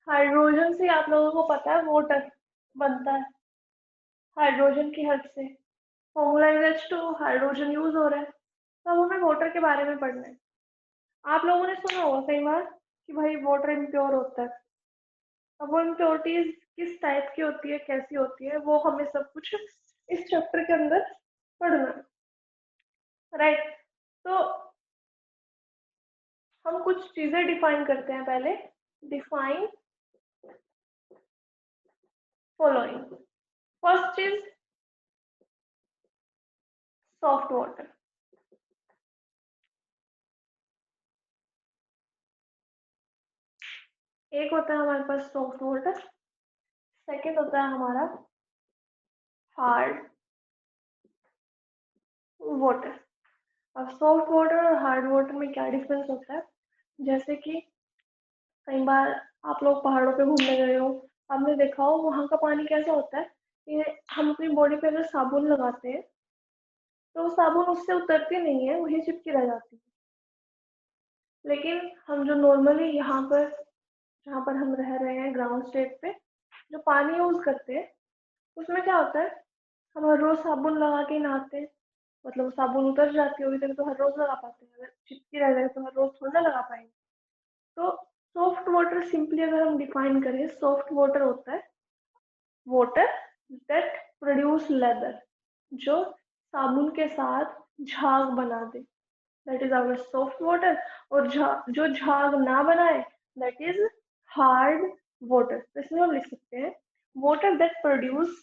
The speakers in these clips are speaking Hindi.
हाइड्रोजन से आप लोगों को पता है वाटर बनता है, हाइड्रोजन की हेल्प से फॉर्मूला H2, हाइड्रोजन यूज हो रहा है, तो अब हमें वाटर के बारे में पढ़ना है। आप लोगों ने सुना होगा कई बार कि भाई वाटर इम्प्योर होता है। अब वो इम्प्योरिटीज किस टाइप की होती है, कैसी होती है, वो हमें सब कुछ इस चैप्टर के अंदर पढ़ना है, राइट। तो हम कुछ चीजें डिफाइन करते हैं पहले। Define following. First is soft water. एक होता है हमारे पास सॉफ्ट वाटर, सेकेंड होता है हमारा हार्ड वाटर। अब सॉफ्ट वाटर और हार्ड वाटर में क्या डिफरेंस होता है, जैसे कि कई बार आप लोग पहाड़ों पे घूमने गए हो, आपने देखा हो वहाँ का पानी कैसा होता है कि हम अपनी बॉडी पे अगर साबुन लगाते हैं तो वो साबुन उससे उतरती नहीं है, वही चिपकी रह जाती है। लेकिन हम जो नॉर्मली यहाँ पर, जहाँ पर हम रह रहे हैं ग्राउंड स्टेट पे, जो पानी यूज करते हैं उसमें क्या होता है, हम हर रोज साबुन लगा के नहाते हैं, मतलब वो साबुन उतर जाती होगी तभी तो हर रोज लगा पाते हैं, अगर चिपकी रह जाए तो हर रोज थोड़ा ना लगा पाएंगे। तो सॉफ्ट वाटर सिंपली अगर हम डिफाइन करें, सॉफ्ट वाटर होता है वाटर दैट प्रोड्यूस लेदर, जो साबुन के साथ झाग बना दे, that is our soft water. और जो झाग ना बनाए, दैट इज हार्ड वाटर। तो इसमें हम लिख सकते हैं water that produce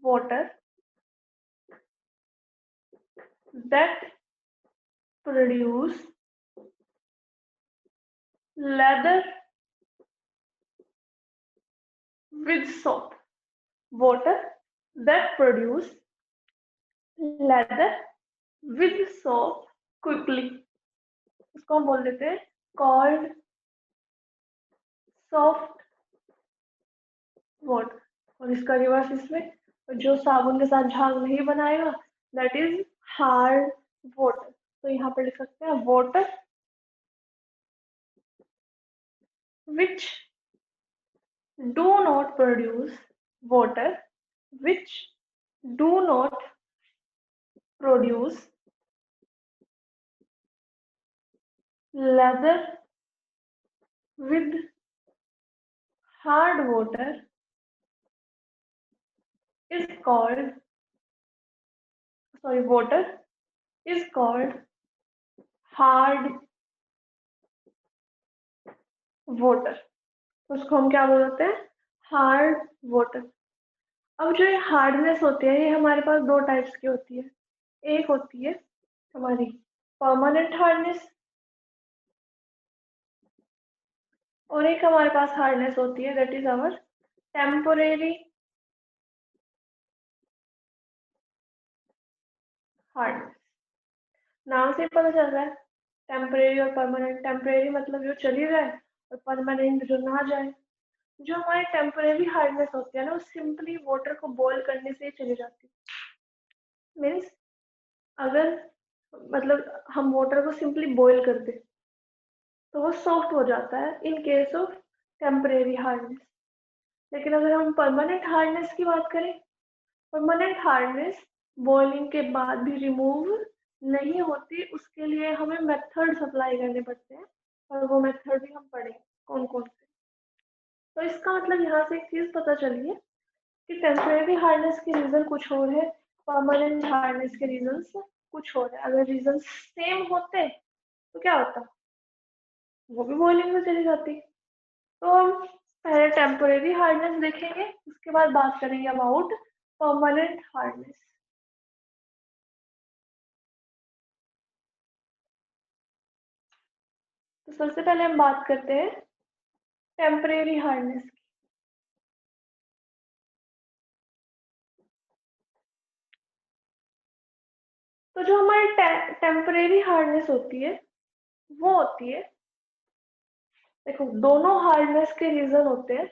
water that produce leather with soap, water that produce leather with soap quickly, इसको हम बोल देते हैं called soft water। और इसका रिवर्स इसमें, जो साबुन के साथ झाग नहीं बनाएगा, that is hard water। तो यहाँ पर लिख सकते हैं water which do not produce water which do not produce leather with hard water is called, sorry, water is called hard water। उसको हम क्या बोलते हैं, हार्ड वाटर। अब जो ये हार्डनेस होती है, ये हमारे पास दो टाइप्स की होती है। एक होती है हमारी परमानेंट हार्डनेस, और एक हमारे पास हार्डनेस होती है that is our temporary hardness. नाम से ही पता चल रहा है टेम्परेरी और परमानेंट। टेम्परेरी मतलब जो चली जाए, और परमानेंट जो ना जाए। जो हमारी टेम्परेरी हार्डनेस होती है ना, वो सिंपली वाटर को बॉईल करने से ही चली जाती है। मीन्स अगर मतलब हम वाटर को सिंपली बॉईल कर दे तो वो सॉफ्ट हो जाता है in case of temporary hardness. लेकिन अगर हम परमानेंट हार्डनेस की बात करें, परमानेंट हार्डनेस बॉइलिंग के बाद भी रिमूव नहीं होती, उसके लिए हमें मेथड सप्लाई करने पड़ते हैं, और वो मेथड भी हम पढ़ेंगे कौन कौन से। तो इसका मतलब यहाँ से एक चीज पता चली है कि टेम्परेरी हार्डनेस के रीजन कुछ और है, परमानेंट हार्डनेस के रीजन कुछ और है। अगर रीजन सेम होते तो क्या होता, वो भी बॉइलिंग में चली जाती। तो हम पहले टेम्परेरी हार्डनेस देखेंगे, उसके बाद बात करेंगे अबाउट परमानेंट हार्डनेस। तो सबसे पहले हम बात करते हैं टेम्परेरी हार्डनेस की। तो जो हमारी टेम्परेरी हार्डनेस होती है, वो होती है, देखो दोनों हार्डनेस के रीजन होते हैं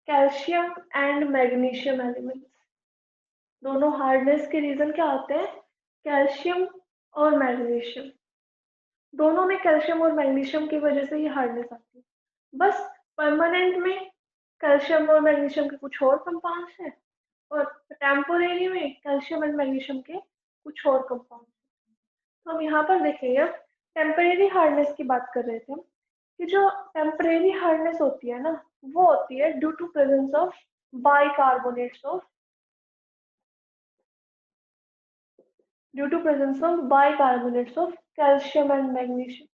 कैल्शियम एंड मैग्नीशियम एलिमेंट्स। दोनों हार्डनेस के रीजन क्या होते हैं, कैल्शियम और मैग्नीशियम। दोनों में कैल्शियम और मैग्नीशियम की वजह से ये हार्डनेस आती है। बस परमानेंट में कैल्शियम और मैग्नीशियम के कुछ और कंपाउंड्स हैं, और टेम्पोरेरी में कैल्शियम एंड मैग्नीशियम के कुछ और कंपाउंड। तो हम यहाँ पर देखेंगे, अब टेम्परेरी हार्डनेस की बात कर रहे थे हम, कि जो टेम्परेरी हार्डनेस होती है ना, वो होती है due to presence of bicarbonates of calcium and magnesium.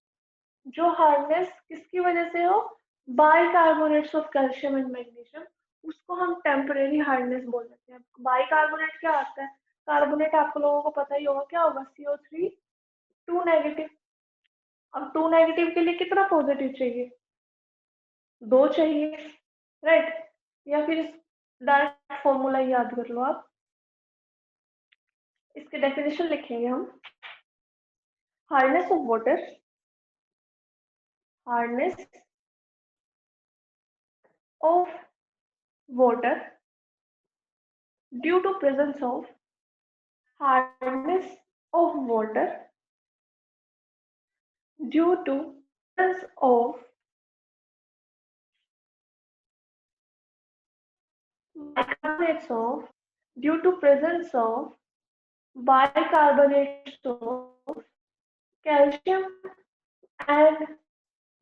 जो हार्डनेस किसकी वजह से हो, bicarbonates of calcium and magnesium, उसको हम टेम्परेरी हार्डनेस बोल देते हैं। बाइकार्बोनेट क्या आता है, कार्बोनेट आपको लोगों को पता ही होगा, क्या होगा, CO3 2 नेगेटिव। अब 2 नेगेटिव के लिए कितना पॉजिटिव चाहिए, 2 चाहिए, राइट। या फिर डायरेक्ट फॉर्मूला याद कर लो आप, इसके डेफिनेशन लिखेंगे हम। Hardness of water, hardness of water due to presence of hardness of water due to presence of bicarbonates of due to presence of bicarbonates of calcium and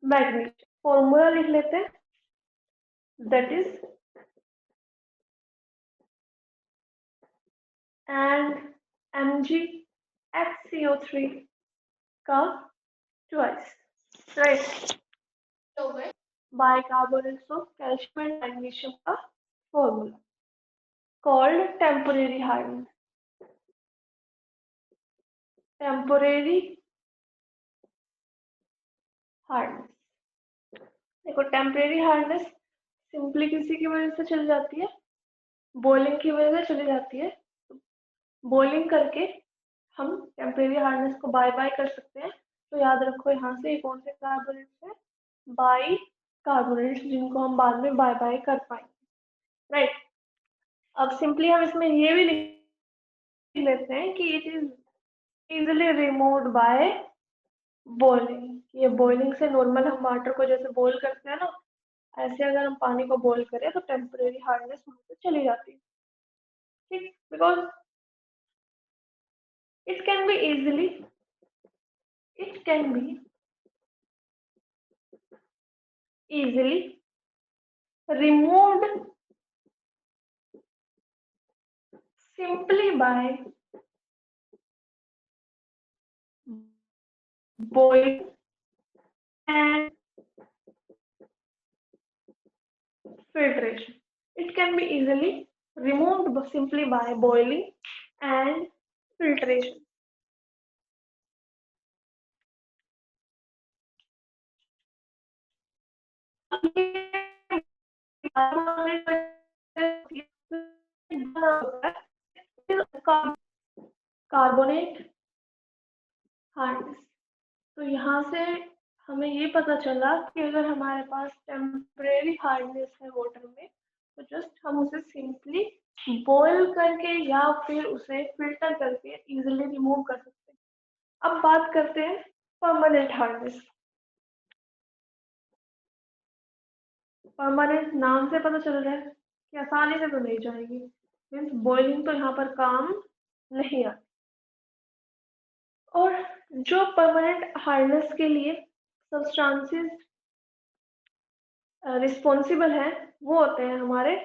magnesium। Formula लिख लेते हैं, that is and MgHCO3 का twice, right. Bicarbonates of calcium and magnesium का formula called temporary hardness. Temporary hardness, देखो टेम्परेरी हार्डनेस सिंपली किसी की वजह से चली जाती है, बॉइलिंग की वजह से चली जाती है। बॉइलिंग करके हम टेम्परेरी हार्डनेस को बाय बाय कर सकते हैं। तो याद रखो, यहाँ से कौन से कार्बोनेट्स है, बाई कार्बोनेट्स, जिनको हम बाद में बाय बाय कर पाएंगे, राइट। अब सिंपली हम इसमें ये भी लिख लेते हैं कि it is easily removed by boiling. ये बॉइलिंग से नॉर्मल हम वाटर को जैसे बॉईल करते हैं ना, ऐसे अगर हम पानी को बॉईल करें तो टेम्परेरी हार्डनेस वहां से चली जाती है, ठीक। Because it can be easily it can be easily removed simply by boiling and filtration। It can be easily removed simply by boiling and filtration। Carbonate hardness. तो यहाँ से हमें ये पता चला कि अगर हमारे पास टेम्परेरी हार्डनेस है वाटर में, तो जस्ट हम उसे सिंपली बॉईल करके या फिर उसे फिल्टर करके इजीली रिमूव कर सकते हैं। अब बात करते हैं परमानेंट हार्डनेस। परमानेंट नाम से पता चल रहा है कि आसानी से तो नहीं जाएगी, मीन्स बॉइलिंग तो यहाँ पर काम नहीं आती। और जो परमानेंट हार्डनेस के लिए सब्सटेंसेस रिस्पॉन्सिबल है, वो होते हैं हमारे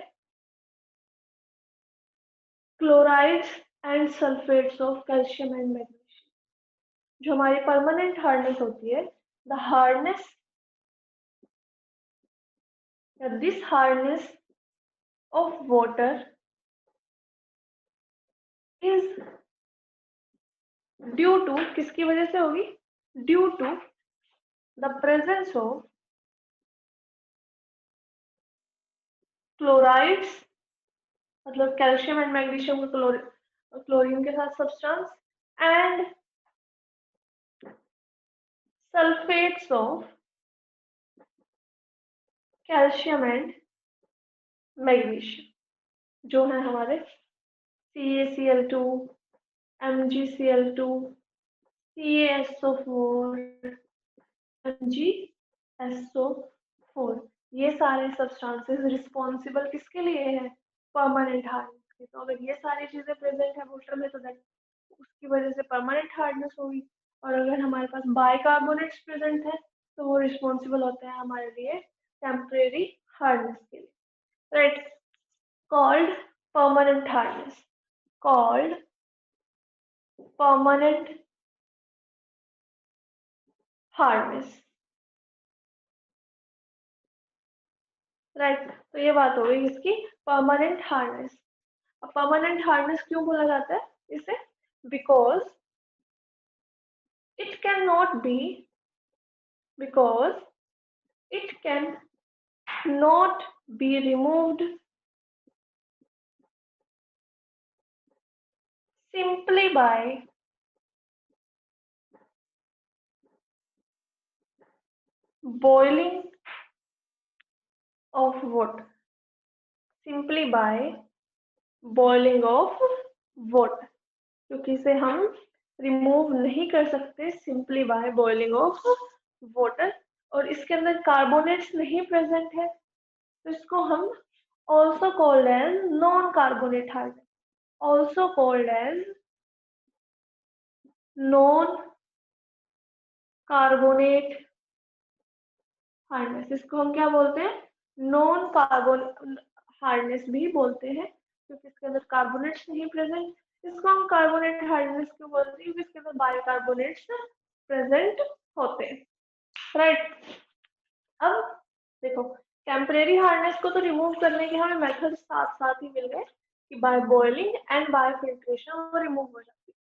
chlorides and sulphates of calcium and magnesium. जो हमारी परमानेंट हार्डनेस होती है, the hardness this hardness of water is due to, किसकी वजह से होगी, due to the presence of chlorides, मतलब कैल्शियम एंड मैग्नीशियम को क्लोरीन के साथ substance, and sulphates of calcium and magnesium, जो है हमारे CaCl2, MgCl2, CaSO4, MgSO4। ये सारे सब्सटेंसेस रिस्पॉन्सिबल किसके लिए है? परमानेंट हार्डनेस के। तो अगर ये सारी चीजें प्रेजेंट है वाटर में तो दैट उसकी वजह से परमानेंट हार्डनेस होगी। और अगर हमारे पास बाइकार्बोनेट्स प्रेजेंट है तो वो रिस्पॉन्सिबल होते हैं हमारे लिए टेम्परेरी हार्डनेस के लिए, right. Called permanent hardness, called permanent hardness, right. तो ये बात हो गई इसकी परमानेंट हार्डनेस। अब परमानेंट हार्डनेस क्यों बोला जाता है इसे? Because it cannot be, because it can not be removed simply by boiling of water, simply by boiling of water, क्योंकि इसे हम रिमूव नहीं कर सकते simply by boiling of water. और इसके अंदर कार्बोनेट्स नहीं प्रेजेंट है तो इसको हम also called as non-carbonate hardness, also called as non-carbonate hardness. इसको हम क्या बोलते हैं? नॉन कार्बन हार्डनेस भी बोलते हैं क्योंकि इसके अंदर कार्बोनेट्स नहीं प्रेजेंट। इसको हम कार्बोनेट हार्डनेस क्यों बोलते हैं? क्योंकि इसके अंदर बायोकार्बोनेट्स प्रेजेंट होते हैं, राइट। अब देखो, टेम्परेरी हार्डनेस को तो रिमूव करने के हमें मेथड साथ साथ ही मिल गए कि by boiling and bye filtration वो रिमूव हो जाती है।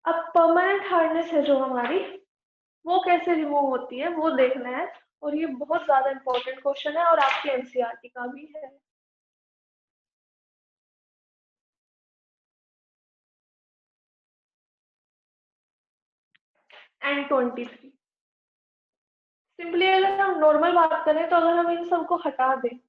अब परमानेंट हार्डनेस है जो हमारी, वो कैसे रिमूव होती है वो देखना है। और ये बहुत ज्यादा इंपॉर्टेंट क्वेश्चन है और आपके एनसीईआरटी का भी है। N23 सिंपली अगर हम नॉर्मल बात करें तो अगर हम इन सबको हटा दें,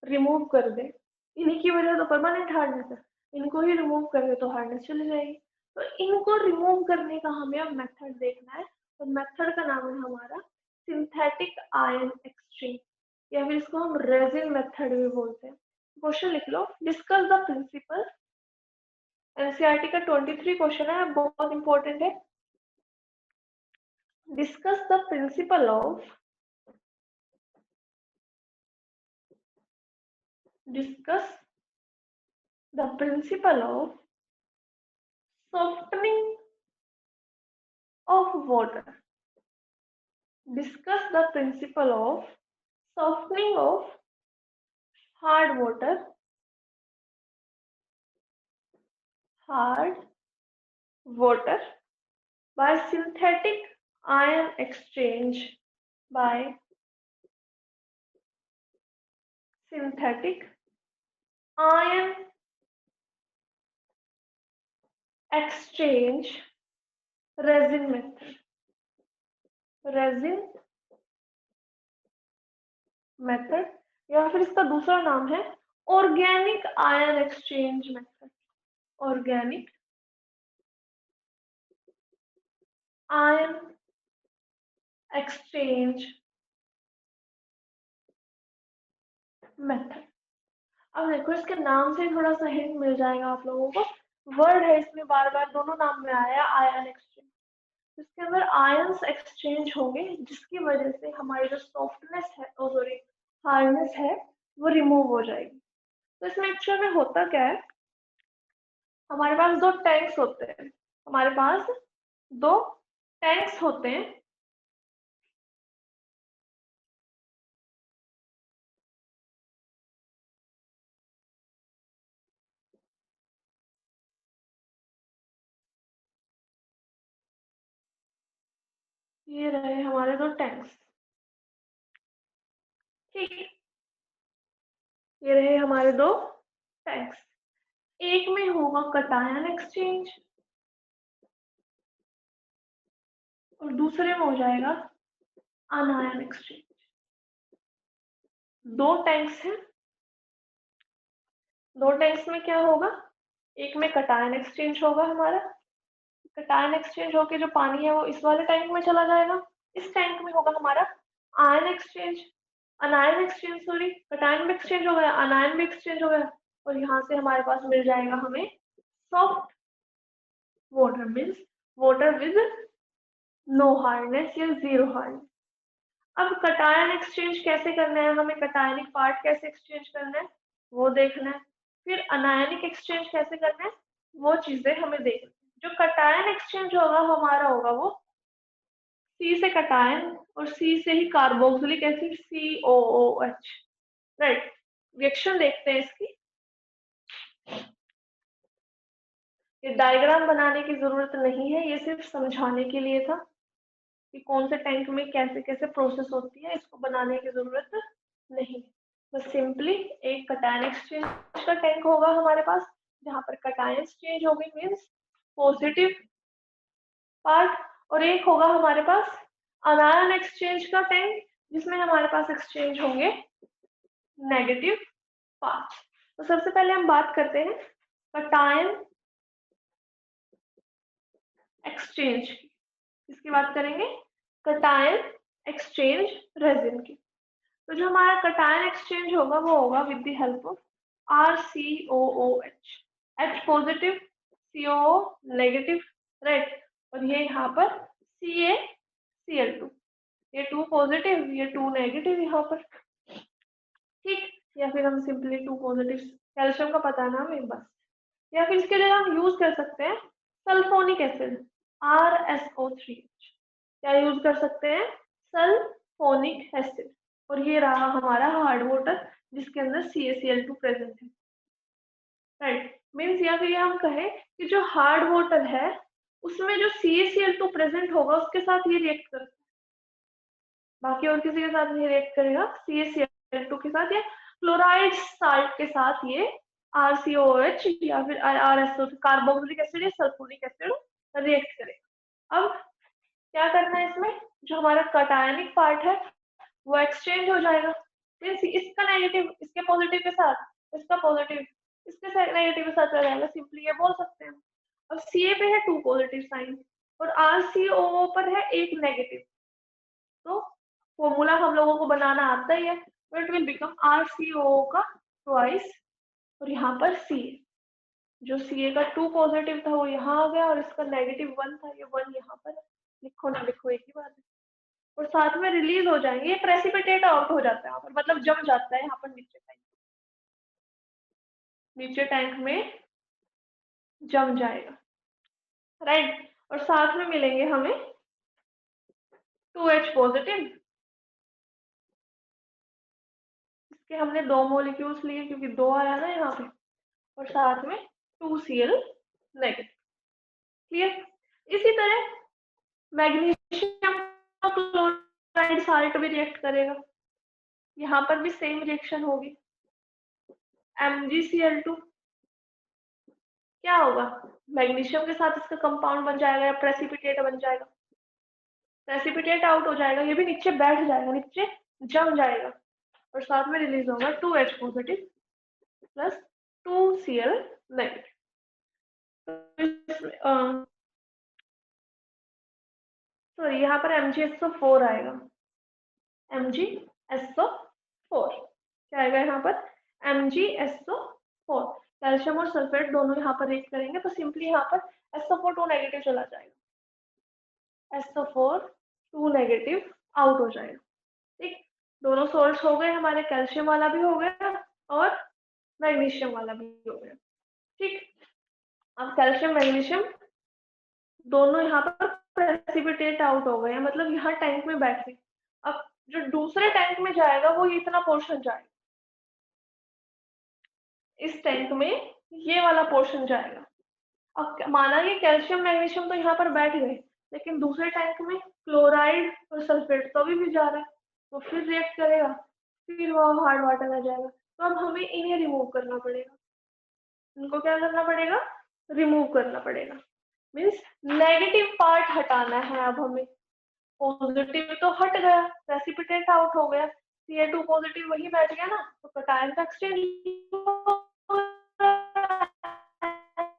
रिमूव कर दें, इन्हीं की वजह तो परमानेंट हार्डनेस है, इनको ही रिमूव कर दे तो हार्डनेस चली जाएगी। तो इनको रिमूव करने का हमें अब मेथड देखना है और मेथड का नाम है हमारा सिंथेटिक आयन एक्सचेंज, या फिर इसको हम रेजिन मेथड भी बोलते हैं। क्वेश्चन लिख लो, डिस्कस द प्रिंसिपल। एनसीईआरटी का 23 क्वेश्चन है, बहुत इंपॉर्टेंट है। Discuss the principle of, discuss the principle of softening of water. Discuss the principle of softening of hard water, hard water by synthetic ion exchange, by synthetic ion exchange, resin method, resin method, या फिर इसका दूसरा नाम है organic ion exchange method, organic ion exchange method. अब देखो, इसके नाम से थोड़ा सा हिंट मिल जाएगा आप लोगों को। वर्ड है इसमें बार बार दोनों नाम में आया आयन एक्सचेंज। इसके अंदर आयंस एक्सचेंज होंगे जिसकी वजह से हमारी जो सॉफ्टनेस है, सॉरी हार्डनेस है, वो रिमूव हो जाएगी। तो इसमें एक्चुअल में होता क्या है, हमारे पास दो टैंक्स होते हैं, हमारे पास दो टैंक्स होते हैं। ये रहे हमारे दो टैंक्स, ठीक। ये रहे हमारे दो टैंक्स। एक में होगा कटायन एक्सचेंज और दूसरे में हो जाएगा अनायन एक्सचेंज। दो टैंक्स हैं, दो टैंक्स में क्या होगा, एक में कटायन एक्सचेंज होगा हमारा, कटायन एक्सचेंज होके जो पानी है वो इस वाले टैंक में चला जाएगा। इस टैंक में होगा हमारा ion exchange, अनायन exchange, sorry cation में एक्सचेंज हो गया, अनायन में एक्सचेंज हो गया, और यहाँ से हमारे पास मिल जाएगा हमें soft water, means water with no hardness या जीरो हार्डनेस। अब कटायन एक्सचेंज कैसे करना है, हमें कटायनिक पार्ट कैसे एक्सचेंज करना है वो देखना है, फिर अनायनिक एक्सचेंज कैसे करना है वो चीजें हमें देखना है। जो कटायन एक्सचेंज होगा हमारा होगा वो सी से कटायन और सी से ही carboxylic acid COOH, right. Reaction देखते हैं इसकी। ये डायग्राम बनाने की जरूरत नहीं है, ये सिर्फ समझाने के लिए था कि कौन से टैंक में कैसे कैसे प्रोसेस होती है, इसको बनाने की जरूरत नहीं। बस सिंपली एक कटायन एक्सचेंज का टैंक होगा हमारे पास, जहाँ पर कटायन चेंज होगी मीन्स पॉजिटिव पार्ट, और एक होगा हमारे पास अनायन एक्सचेंज का टैंक, जिसमें हमारे पास एक्सचेंज होंगे नेगेटिव पार्ट। तो सबसे पहले हम बात करते हैं कटायन एक्सचेंज की। किसकी बात करेंगे? कटायन एक्सचेंज रेजिन की। तो जो हमारा कटायन एक्सचेंज होगा वो होगा with the help of RCOOH, H positive COO negative, right, और ये यहाँ पर CaCl2, ये 2 पॉजिटिव ये 2 नेगेटिव यहाँ पर, ठीक। या फिर हम सिंपली 2 पॉजिटिव, कैल्शियम का पता है ना हमें बस। या फिर इसके लिए हम यूज कर सकते हैं सल्फोनिक एसिड RSO3H, क्या यूज कर सकते हैं? सल्फोनिक एसिड, और ये रहा हमारा हार्ड वाटर जिसके अंदर CaCl2 प्रेजेंट है, राइट। मीन्स या फिर हम कहें कि जो हार्ड वाटर है उसमें जो CaCl2 प्रेजेंट होगा उसके साथ ये रिएक्ट करता है, बाकी और किसी के साथ नहीं रिएक्ट करेगा। CaCl2 के साथ या क्लोराइड साल्ट के साथ ये RCOH या फिर RSO कार्बोक्सिलिक एसिड या सल्फोनिक एसिड रिएक्ट करेगा। अब क्या करना है इसमें, जो हमारा कटायनिक पार्ट है वो एक्सचेंज हो जाएगा, मीन्स इसका नेगेटिव इसके पॉजिटिव के साथ, इसका पॉजिटिव इसके नेगेटिव के साथ जाएगा, सिंपली ये बोल सकते हैं। अब Ca पे है 2 पॉजिटिव साइन और RCOO पर है 1 नेगेटिव, तो फॉर्मूला हम लोगों को बनाना आता ही है, तो इट विल बिकम RCOO का ट्वाइस, और यहाँ पर Ca, जो Ca का 2 पॉजिटिव था वो यहाँ आ गया और इसका नेगेटिव 1 था, ये 1 यहाँ पर है। लिखो ना लिखो एक ही बात है, और साथ में रिलीज हो जाएंगे, ये प्रेसिपिटेट आउट हो जाता है यहाँ पर, मतलब जम जाता है यहाँ पर नीचे टैंक में जम जाएगा, राइट। और साथ में मिलेंगे हमें 2H पॉजिटिव, इसके हमने 2 मॉलिक्यूल्स लिए क्योंकि 2 आया ना यहाँ पे, और साथ में 2Cl नेगेटिव, क्लियर। इसी तरह मैग्नीशियम क्लोराइड साल्ट भी रिएक्ट करेगा, यहाँ पर भी सेम रिएक्शन होगी, MgCl2 क्या होगा, मैग्नीशियम के साथ इसका कंपाउंड बन जाएगा या प्रेसिपिटेट बन जाएगा, प्रेसिपिटेट आउट हो जाएगा, ये भी नीचे बैठ जाएगा, नीचे जम जाएगा, और साथ में रिलीज होगा 2H positive plus 2Cl negative. Sorry यहाँ पर MgSO4 आएगा, MgSO4 क्या आएगा यहाँ पर, MgSO4, कैल्शियम और सल्फेट दोनों यहाँ पर रिएक्ट करेंगे, तो सिंपली यहाँ पर SO4 2 नेगेटिव चला जाएगा, SO4 2 नेगेटिव आउट हो जाएगा, ठीक। दोनों सोल्ट हो गए हमारे, कैल्शियम वाला भी हो गया और मैग्नीशियम वाला भी हो गया, ठीक। अब कैल्शियम मैग्नीशियम दोनों यहाँ पर प्रेसिपिटेट आउट हो गए हैं, मतलब यहाँ टैंक में बैठ गए। अब जो दूसरे टैंक में जाएगा वो इतना पोर्शन जाएगा, इस टैंक में ये वाला पोर्शन जाएगा। अब माना कि कैल्शियम मैग्नीशियम तो यहाँ पर बैठ गए, लेकिन दूसरे टैंक में क्लोराइड और सल्फेट तो अभी भी जा रहा है, तो फिर रिएक्ट करेगा, फिर वो हार्ड वाटर आ जाएगा, तो अब हमें इन्हें रिमूव करना पड़ेगा, इनको क्या करना पड़ेगा, रिमूव करना पड़ेगा, मीन्स नेगेटिव पार्ट हटाना है। अब हमें पॉजिटिव तो हट गया, प्रेसिपिटेट आउट हो गया, Ca2 पॉजिटिव वही बैठ गया ना, तो कटायन का एक्सचेंज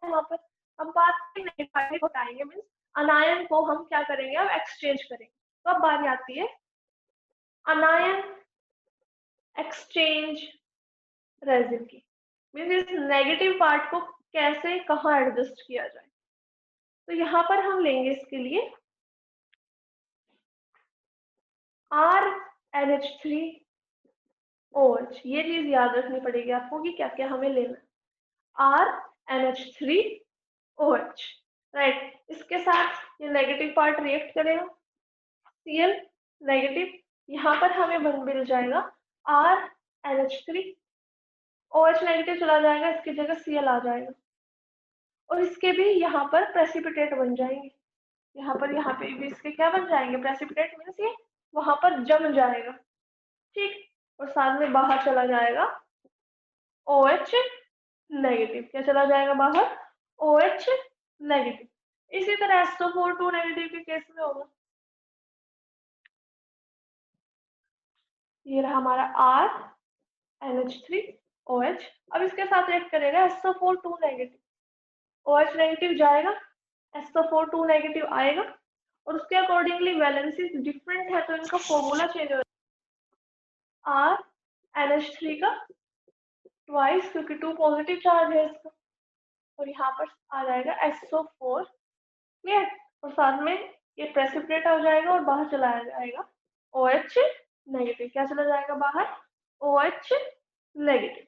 यहाँ पर। अब बात नेगेटिव हटाएंगे, मीन्स अनायन को हम क्या करेंगे, अब एक्सचेंज करेंगे, तो अब बारी आती है अनायन एक्सचेंज रेजिन की, मीन्स इस नेगेटिव पार्ट को कैसे कहाँ एडजस्ट किया जाए। तो यहाँ पर हम लेंगे इसके लिए RNH3OH। ये चीज याद रखनी पड़ेगी आपको कि क्या क्या हमें लेना है। RNH3OH, right. इसके साथ ये नेगेटिव पार्ट रिएक्ट करेगा, Cl नेगेटिव, यहाँ पर हमें मिल जाएगा RNH3OH नेगेटिव चला जाएगा, इसकी जगह Cl आ जाएगा और इसके भी यहाँ पर प्रेसिपिटेट बन जाएंगे। यहाँ पे भी इसके क्या बन जाएंगे, प्रेसिपिटेट, मीन्स ये वहां पर जम जाएगा, ठीक। और साथ में बाहर चला जाएगा OH नेगेटिव। क्या चला जाएगा बाहर, OH नेगेटिव। इसी तरह SO4 2 नेगेटिव के केस में होगा, ये रहा हमारा RNH3OH। अब इसके साथ रिएक्ट करेगा SO4 2 नेगेटिव, OH नेगेटिव जाएगा, SO4 2 नेगेटिव आएगा और उसके अकॉर्डिंगली वैलेंसी डिफरेंट है तो इनका फॉर्मूला चेंज हो जाएगा। RNH3 का ट्वाइस, क्योंकि 2 पॉजिटिव चार्ज है इसका, और यहाँ पर आ जाएगा SO4, क्लियर। और साथ में ये प्रेसिपिटेट हो जाएगा और बाहर चला जाएगा OH नेगेटिव। क्या चला जाएगा बाहर, OH नेगेटिव।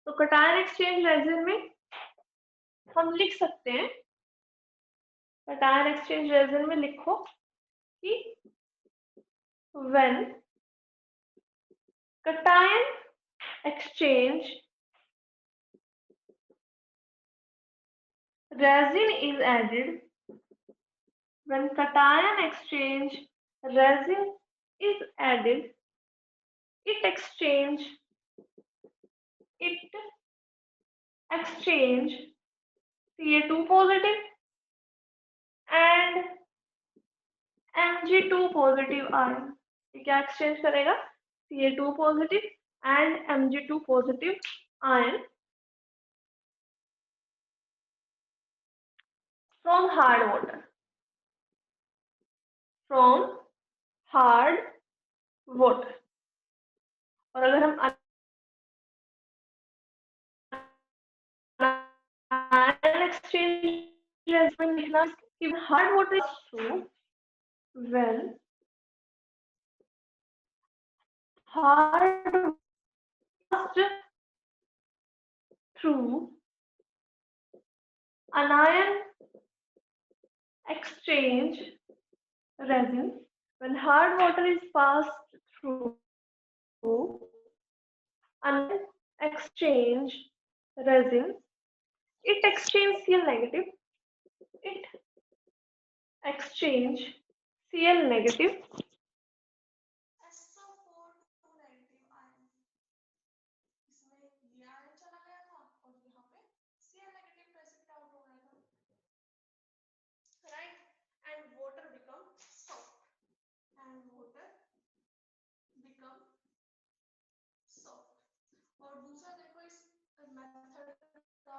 तो कटायन एक्सचेंज रेजिन में हम लिख सकते हैं, कटायन एक्सचेंज रेजिन में लिखो कि when cation exchange resin is added, when cation exchange resin is added, it exchange Ca2 positive and Mg2 positive ion। ये क्या एक्सचेंज करेगा, Ca2 positive and Mg2 positive ion from hard water, from hard water। और अगर हम exchange में लिखना कि hard water is true when hard passed through anion exchange resin, when hard water is passed through anion exchange resin, it exchange Cl negative, it exchange Cl negative SO4 negative ion, इसमें ये आयन चला गया था और यहाँ पे Cl नेगेटिव प्रेसिपिटेट आउट हो गया था, right. And water become soft, and water become soft. और दूसरा देखो इस मेथड का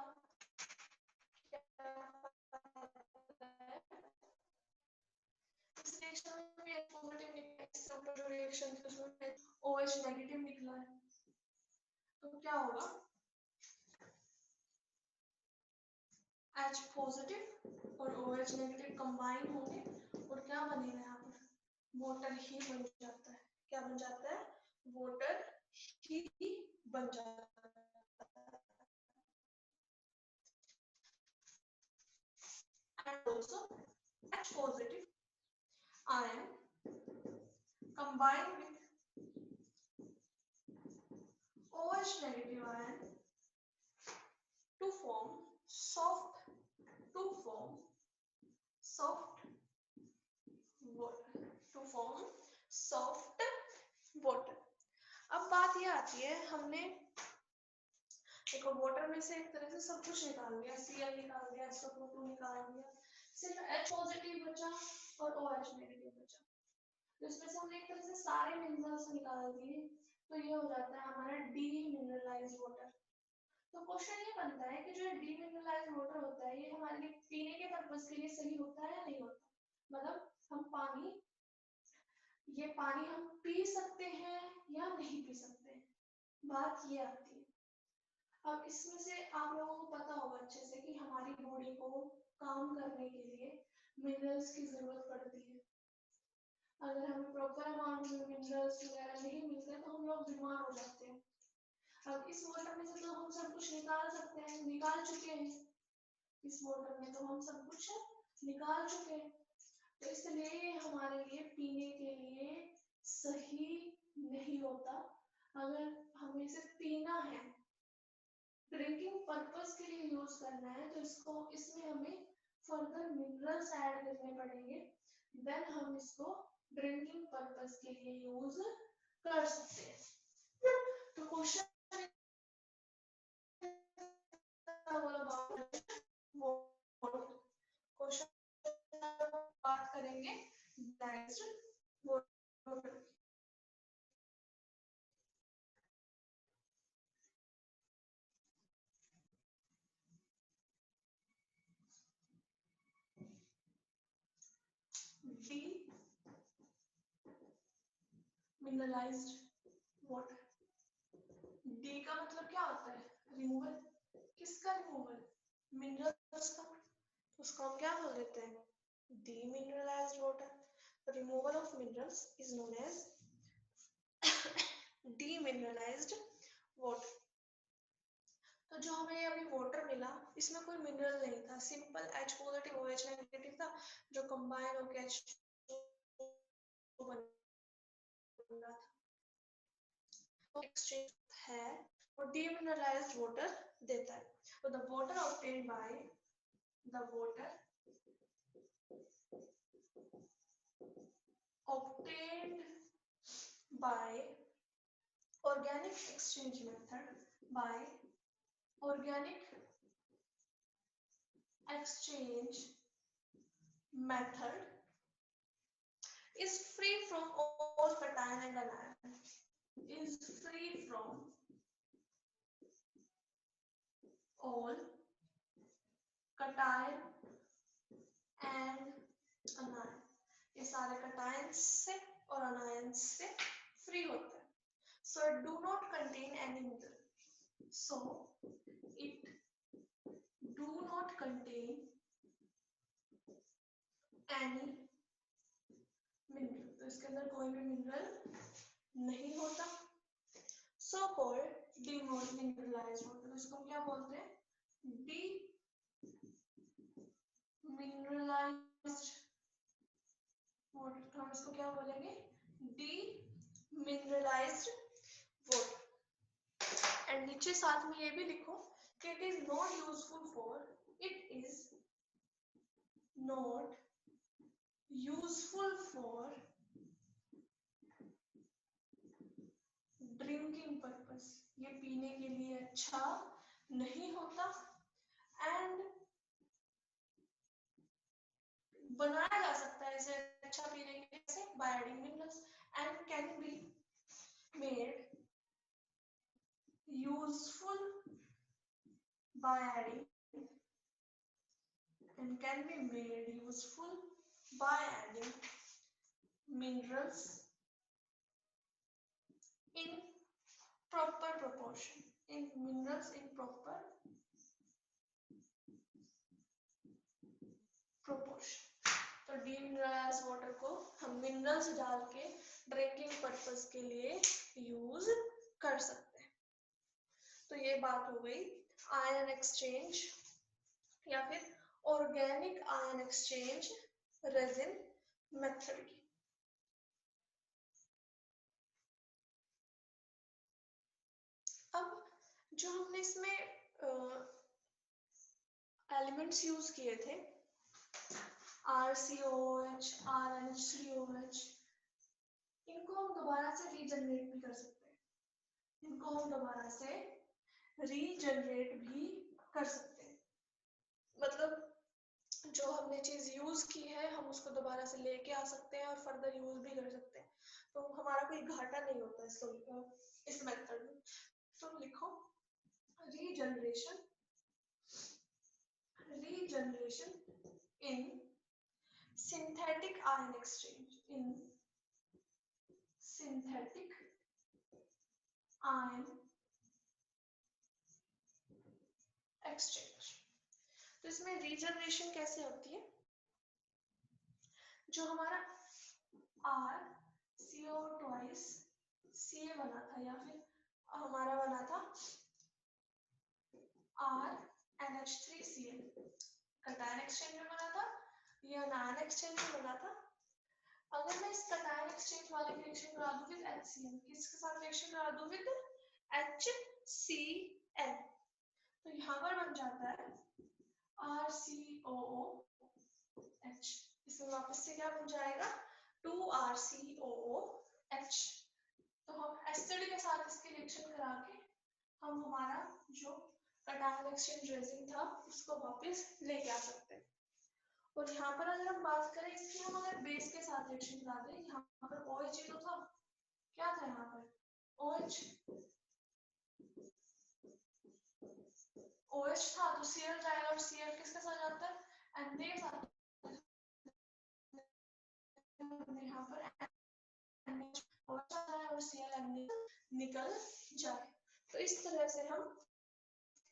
रिएक्शन में भी पॉजिटिव निकला, इससे ऊपर जो रिएक्शन थी उसमें OH नेगेटिव निकला है, तो क्या होगा, H पॉजिटिव और OH नेगेटिव कंबाइन होंगे और क्या बनेगा यहाँ पर, वाटर ही बन जाता है। क्या बन जाता है, वाटर ही बन जाता है। And also H positive ion combined with OH negative ion to form soft water। अब बात ये आती है, हमने देखो वाटर में से एक तरह से सब कुछ निकाल लिया, Cl निकाल दिया, SO2 निकाल दिया, सिर्फ H पॉजिटिव बचा और OH नेगेटिव बचा। तो इसमें से हमने एक तरह से सारे मिनरल्स निकाल दिए, तो ये हो जाता है हमारा डीमिनरलाइज्ड वाटर। तो क्वेश्चन ये बनता है कि जो डीमिनरलाइज्ड वाटर होता है ये हमारे लिए पीने के पर्पस के लिए सही होता है या नहीं होता। मतलब हम पानी ये पानी हम पी सकते हैं या नहीं पी सकते, बात ये आती है। अब इसमें से आप लोगों को पता होगा अच्छे से कि हमारी बॉडी को काम करने के लिए मिनरल्स की जरूरत पड़ती है। अगर हमें प्रॉपर अमाउंट में मिनरल्स वगैरह नहीं मिलते तो हम लोग बीमार हो जाते हैं। अब इस वाटर में से तो हम सब कुछ निकाल सकते हैं, निकाल चुके हैं। इस वाटर में तो हम सब कुछ निकाल चुके हैं, तो इसलिए हमारे लिए पीने के लिए सही नहीं होता। अगर हमें इसे पीना है, ड्रिंकिंग पर्पस के लिए यूज करना है, तो इसमें हमें फर्दर मिनरल्स ऐड करने पड़ेंगे, देन हम इसको ड्रिंकिंग पर्पस के लिए यूज कर सकते हैं। तो क्वेश्चन बात करेंगे मिनरलाइज्ड वाटर। डी का मतलब क्या होता है? रिमूवल। किसका रिमूवल? मिनरल्स का। उसको हम क्या बोल देते हैं? Demineralised water. Removal of minerals is known as demineralised water. तो जो हमें अभी वाटर मिला, इसमें कोई मिनरल नहीं था, simple H positive OH negative था, जो कंबाइन होकर H2 बन रहा था। तो एक्सचेंज है और डीमिनरलाइज्ड वाटर देता है। तो the water obtained by organic exchange method is free from all cation and anion. Is free from all cation and anion. ये सारे cations से और anions से free होते हैं. So it do not contain any mineral. So it do not contain any mineral, तो इसके अंदर कोई भी मिनरल नहीं होता। So called demineralised water. तो इसको हम क्या बोलते हैं? Demineralised water. तो हम इसको क्या बोलेंगे? Demineralised water. एंड नीचे साथ में ये भी लिखो कि it is not useful for drinking purpose. ये पीने के लिए अच्छा नहीं होता एंड बनाया जा सकता है इसे अच्छा पीने के लिए by adding minerals and can be made useful by adding minerals in proper proportion. तो डीमिनरलाइज्ड वाटर को हम मिनरल्स डाल के ड्रिंकिंग पर्पस के लिए यूज कर सकते हैं। तो ये बात हो गई आयन एक्सचेंज या फिर organic ion exchange resin method की। अब जो हमने इसमें एलिमेंट्स यूज किए थे RCOH, RNH3OH, इनको हम दोबारा से रीजनरेट भी कर सकते हैं। मतलब जो हमने चीज यूज की है हम उसको दोबारा से लेके आ सकते हैं और फर्दर यूज भी कर सकते हैं, तो हमारा कोई घाटा नहीं होता इस मेथड में। तो लिखो regeneration in synthetic ion exchange synthetic ion exchange. तो इसमें रीजनरेशन कैसे होती है, जो हमारा RCO ट्वाइस CA बना था, या फिर हमारा बना था RNH3Cl, कटायन एक्सचेंज में बना था या नायन एक्सचेंज में बना था। अगर मैं इस कटायन एक्सचेंज वाले रिएक्शन करा दूं विद HCl, किसके साथ रिएक्शन करा दूं विद HCl, तो यहाँ पर बन जाता है RCOOH। इसमें वापस से क्या बन जाएगा 2RCOOH। तो हम एसिड के साथ इसके रिएक्शन करा के हम हमारा जो कटायन एक्सचेंज रेजिन था उसको वापस लेके आ सकते हैं। और यहाँ पर अगर हम बात करें इसकी, हम अगर बेस के साथ रिएक्शन करा दें, यहाँ पर OH तो था, क्या था यहाँ पर OH था, तो Cl जाएगा और Cl किसके साथ जाता है Na के साथ, यहाँ पर OH आता है और Cl Na निकल जाए। तो इस तरह से हम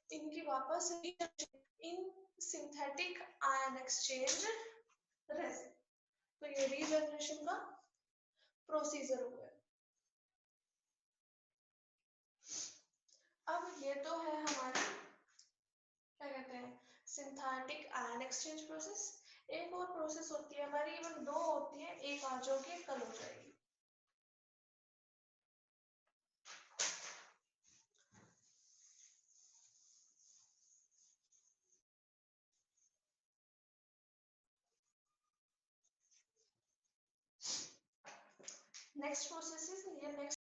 इनकी वापस इन सिंथेटिक आयन एक्सचेंज रेजिन, तो ये रीजनरेशन का प्रोसीजर हो गया। अब ये तो है हमारी क्या कहते हैं सिंथेटिक आयन एक्सचेंज प्रोसेस। एक और प्रोसेस होती है हमारी, इवन दो होती है, एक आज होगी कल हो जाएगी। नेक्स्ट प्रोसेस इज ये नेक्स्ट